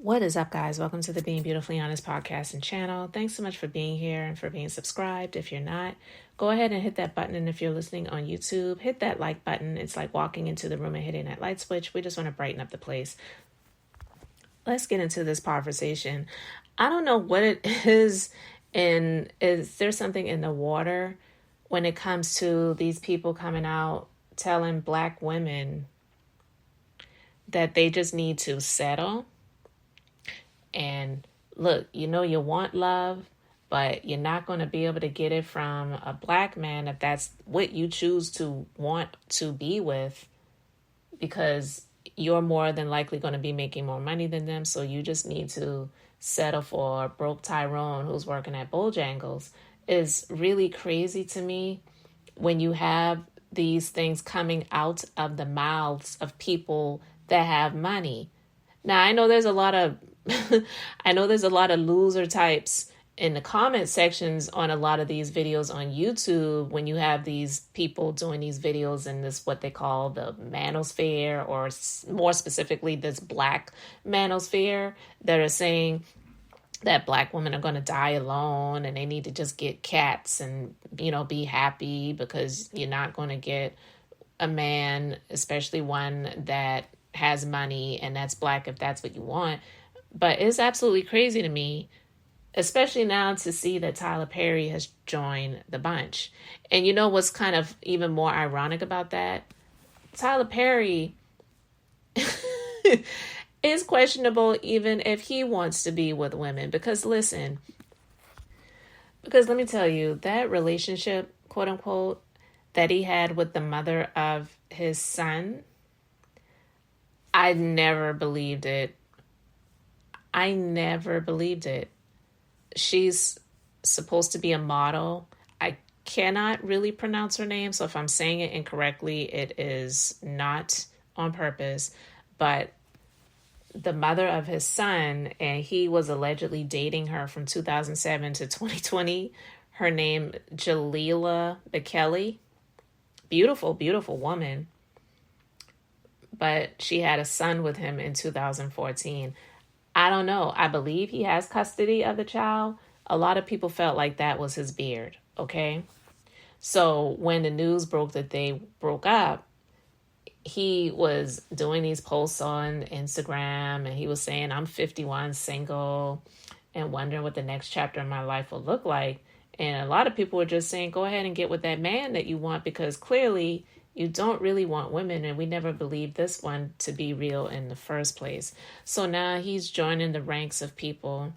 What is up, guys? Welcome to the Being Beautifully Honest podcast and channel. Thanks so much for being here and for being subscribed. If you're not, go ahead and hit that button. And if you're listening on YouTube, hit that like button. It's like walking into the room and hitting that light switch. We just want to brighten up the place. Let's get into this conversation. I don't know what it is, and is there something in the water when it comes to these people coming out telling Black women that they just need to settle? And look, you know you want love, but you're not going to be able to get it from a Black man if that's what you choose to want to be with, because you're more than likely going to be making more money than them. So you just need to settle for broke Tyrone who's working at Bojangles. Is really crazy to me when you have these things coming out of the mouths of people that have money. Now, I know there's a lot of loser types in the comment sections on a lot of these videos on YouTube when you have these people doing these videos in this, what they call the manosphere, or more specifically, this Black manosphere, that are saying that Black women are going to die alone and they need to just get cats and, be happy because you're not going to get a man, especially one that has money and that's Black, if that's what you want. But it's absolutely crazy to me, especially now, to see that Tyler Perry has joined the bunch. And you know what's kind of even more ironic about that? Tyler Perry is questionable even if he wants to be with women. Because let me tell you, that relationship, quote unquote, that he had with the mother of his son, I never believed it. She's supposed to be a model. I cannot really pronounce her name, so if I'm saying it incorrectly, it is not on purpose. But the mother of his son, and he was allegedly dating her from 2007 to 2020. Her name, Jalila Bekele. Beautiful, beautiful woman. But she had a son with him in 2014. I don't know. I believe he has custody of the child. A lot of people felt like that was his beard, okay? So when the news broke that they broke up, he was doing these posts on Instagram, and he was saying, I'm 51, single, and wondering what the next chapter of my life will look like. And a lot of people were just saying, go ahead and get with that man that you want, because clearly you don't really want women, and we never believed this one to be real in the first place. So now he's joining the ranks of people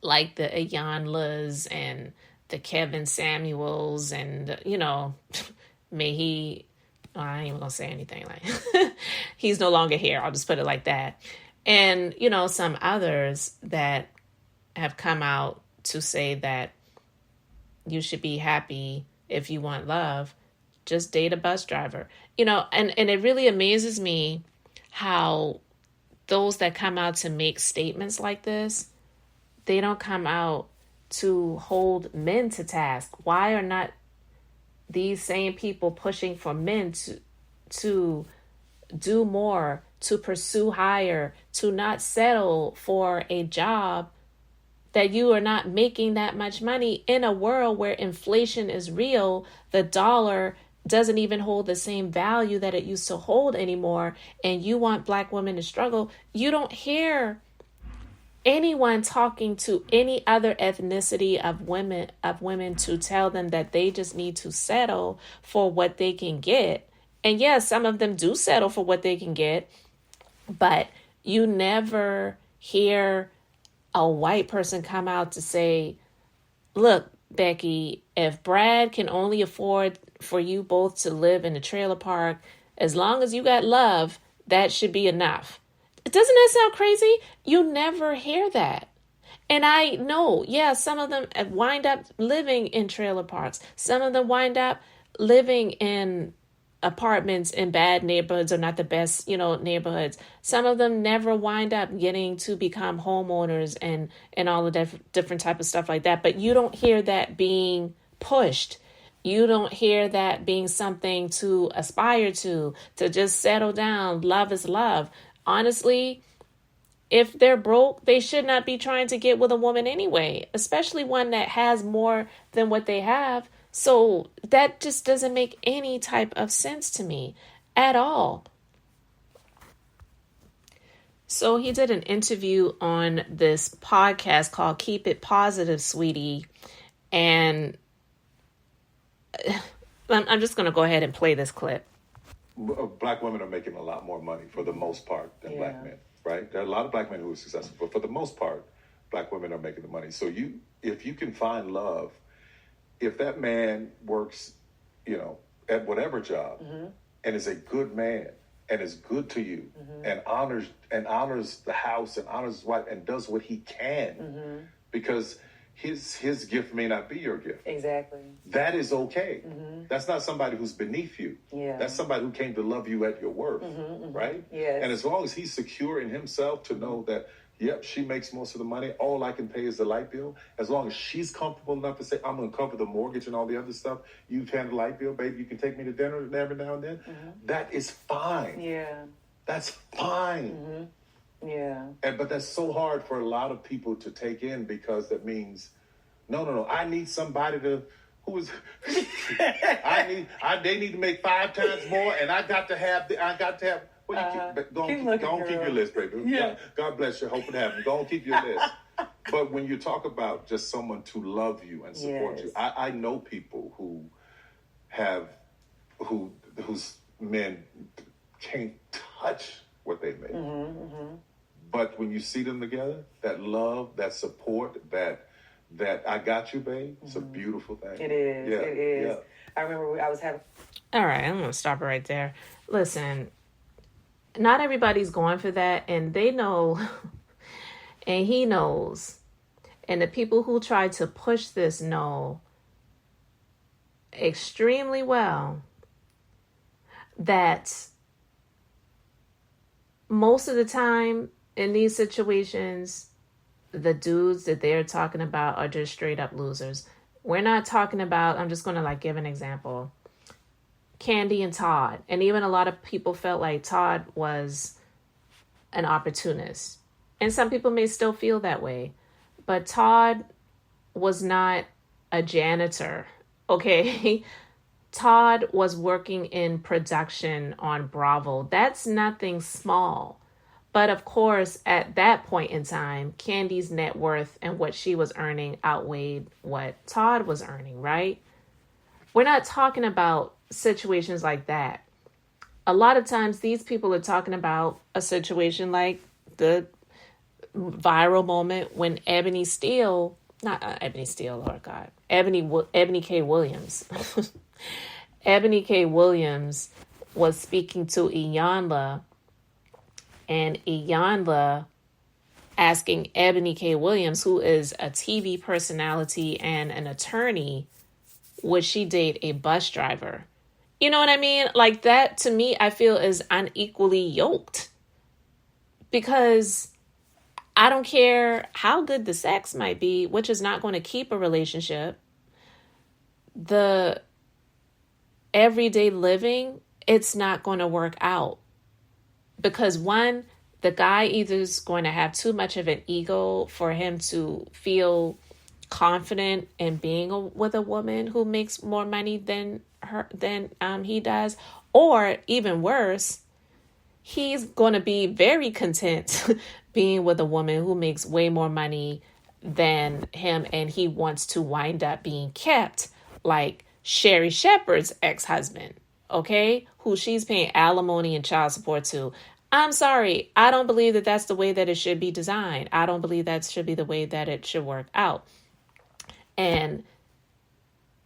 like the Ayanlas and the Kevin Samuels, and, may he, I ain't even going to say anything like, he's no longer here. I'll just put it like that. And, some others that have come out to say that you should be happy if you want love. Just date a bus driver, and it really amazes me how those that come out to make statements like this, they don't come out to hold men to task. Why are not these same people pushing for men to do more, to pursue higher, to not settle for a job that you are not making that much money in a world where inflation is real? The dollar doesn't even hold the same value that it used to hold anymore, and you want Black women to struggle. You don't hear anyone talking to any other ethnicity of women to tell them that they just need to settle for what they can get. And yes, some of them do settle for what they can get, but you never hear a white person come out to say, look, Becky, if Brad can only afford for you both to live in a trailer park, as long as you got love, that should be enough. Doesn't that sound crazy? You never hear that. And I know, some of them wind up living in trailer parks. Some of them wind up living in apartments in bad neighborhoods, or not the best, neighborhoods. Some of them never wind up getting to become homeowners and all the different type of stuff like that. But you don't hear that being pushed. You don't hear that being something to aspire to just settle down. Love is love. Honestly, if they're broke, they should not be trying to get with a woman anyway, especially one that has more than what they have. So that just doesn't make any type of sense to me at all. So he did an interview on this podcast called Keep It Positive, Sweetie. And I'm just going to go ahead and play this clip. Black women are making a lot more money for the most part than black men, right? There are a lot of black men who are successful, but for the most part, black women are making the money. So if you can find love, if that man works, at whatever job and is a good man and is good to you and honors the house and honors his wife and does what he can because his gift may not be your gift. Exactly. That is okay. That's not somebody who's beneath you. Yeah. That's somebody who came to love you at your worth, right? Yes. And as long as he's secure in himself to know that, yep, she makes most of the money, all I can pay is the light bill. As long as she's comfortable enough to say, I'm going to cover the mortgage and all the other stuff, you've handled the light bill, baby, you can take me to dinner every now and then. That is fine. Yeah. That's fine. Yeah. But that's so hard for a lot of people to take in because that means, no, I need somebody to, they need to make 5 times more and I got to have, well, go on, keep your list, baby. Yeah. God bless you. Hope it happens. Go on, keep your list. But when you talk about just someone to love you and support you, I know people whose men can't touch what they make. But when you see them together, that love, that support, that I got you, babe, it's a beautiful thing. It is. Yeah, it is. yeah. I remember I was having... All right, I'm going to stop it right there. Listen, not everybody's going for that, and they know, and he knows, and the people who try to push this know extremely well that most of the time in these situations, the dudes that they're talking about are just straight up losers. We're not talking about, I'm just going to give an example. Candy and Todd. And even a lot of people felt like Todd was an opportunist. And some people may still feel that way. But Todd was not a janitor, okay? Todd was working in production on Bravo. That's nothing small. But of course, at that point in time, Candy's net worth and what she was earning outweighed what Todd was earning, right? We're not talking about situations like that. A lot of times these people are talking about a situation like the viral moment when Ebony K. Williams. Ebony K. Williams was speaking to Iyanla, and Iyanla asking Ebony K. Williams, who is a TV personality and an attorney, would she date a bus driver? You know what I mean? Like that, to me, I feel is unequally yoked. Because I don't care how good the sex might be, which is not going to keep a relationship. The everyday living, it's not going to work out. Because one, the guy either is going to have too much of an ego for him to feel confident in being with a woman who makes more money than he does, or even worse, he's going to be very content being with a woman who makes way more money than him, and he wants to wind up being kept like Sherry Shepherd's ex-husband, okay, who she's paying alimony and child support to. I'm sorry, I don't believe that that's the way that it should be designed. I don't believe that should be the way that it should work out. And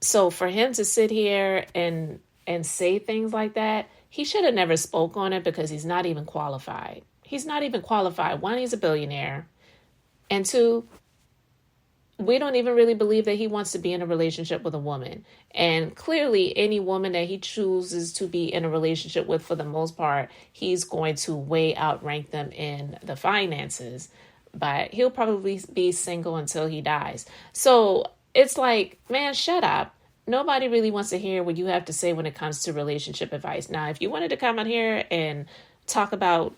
so for him to sit here and say things like that, he should have never spoke on it because he's not even qualified. He's not even qualified. One, he's a billionaire. And two, we don't even really believe that he wants to be in a relationship with a woman. And clearly, any woman that he chooses to be in a relationship with, for the most part, he's going to way outrank them in the finances. But he'll probably be single until he dies. So it's like, man, shut up. Nobody really wants to hear what you have to say when it comes to relationship advice. Now, if you wanted to come on here and talk about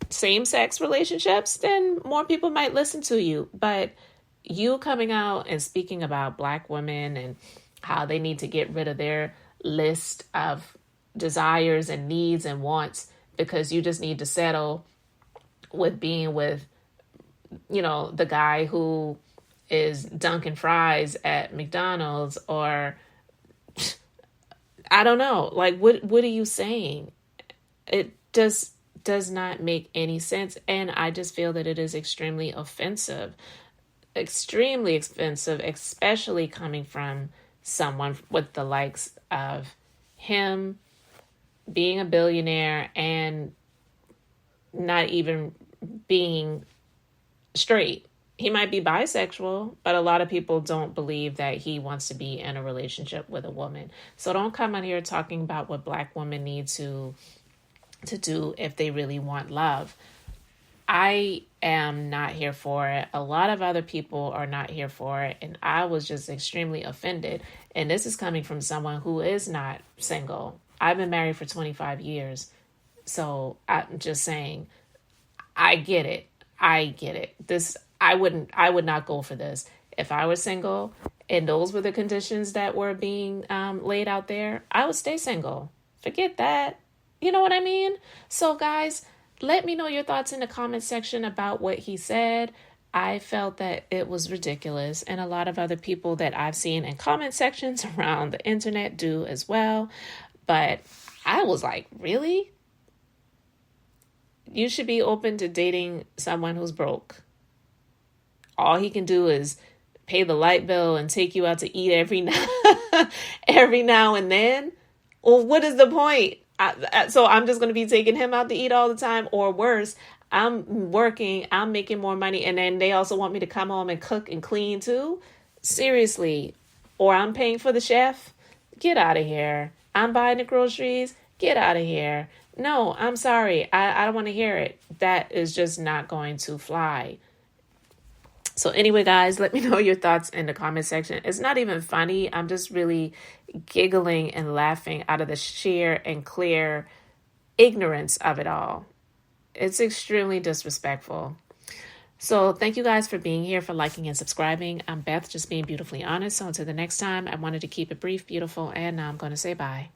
same-sex relationships, then more people might listen to you. But you coming out and speaking about Black women and how they need to get rid of their list of desires and needs and wants because you just need to settle with being with, the guy who is dunking fries at McDonald's, or I don't know, like, what are you saying? It just does not make any sense. And I just feel that it is extremely offensive, especially coming from someone with the likes of him being a billionaire and not even being straight. He might be bisexual, but a lot of people don't believe that he wants to be in a relationship with a woman. So don't come on here talking about what Black women need to do if they really want love. I am not here for it. A lot of other people are not here for it. And I was just extremely offended. And this is coming from someone who is not single. I've been married for 25 years. So I'm just saying, I get it. I would not go for this. If I was single and those were the conditions that were being laid out there, I would stay single. Forget that. You know what I mean? So guys, let me know your thoughts in the comment section about what he said. I felt that it was ridiculous, and a lot of other people that I've seen in comment sections around the internet do as well. But I was like, really? You should be open to dating someone who's broke. All he can do is pay the light bill and take you out to eat every now and then. Well, what is the point? So I'm just going to be taking him out to eat all the time, or worse, I'm working, I'm making more money, and then they also want me to come home and cook and clean too? Seriously. Or I'm paying for the chef? Get out of here. I'm buying the groceries? Get out of here. No, I'm sorry. I don't want to hear it. That is just not going to fly. So anyway, guys, let me know your thoughts in the comment section. It's not even funny. I'm just really giggling and laughing out of the sheer and clear ignorance of it all. It's extremely disrespectful. So thank you guys for being here, for liking and subscribing. I'm Beth, just being beautifully honest. So until the next time, I wanted to keep it brief, beautiful, and now I'm going to say bye.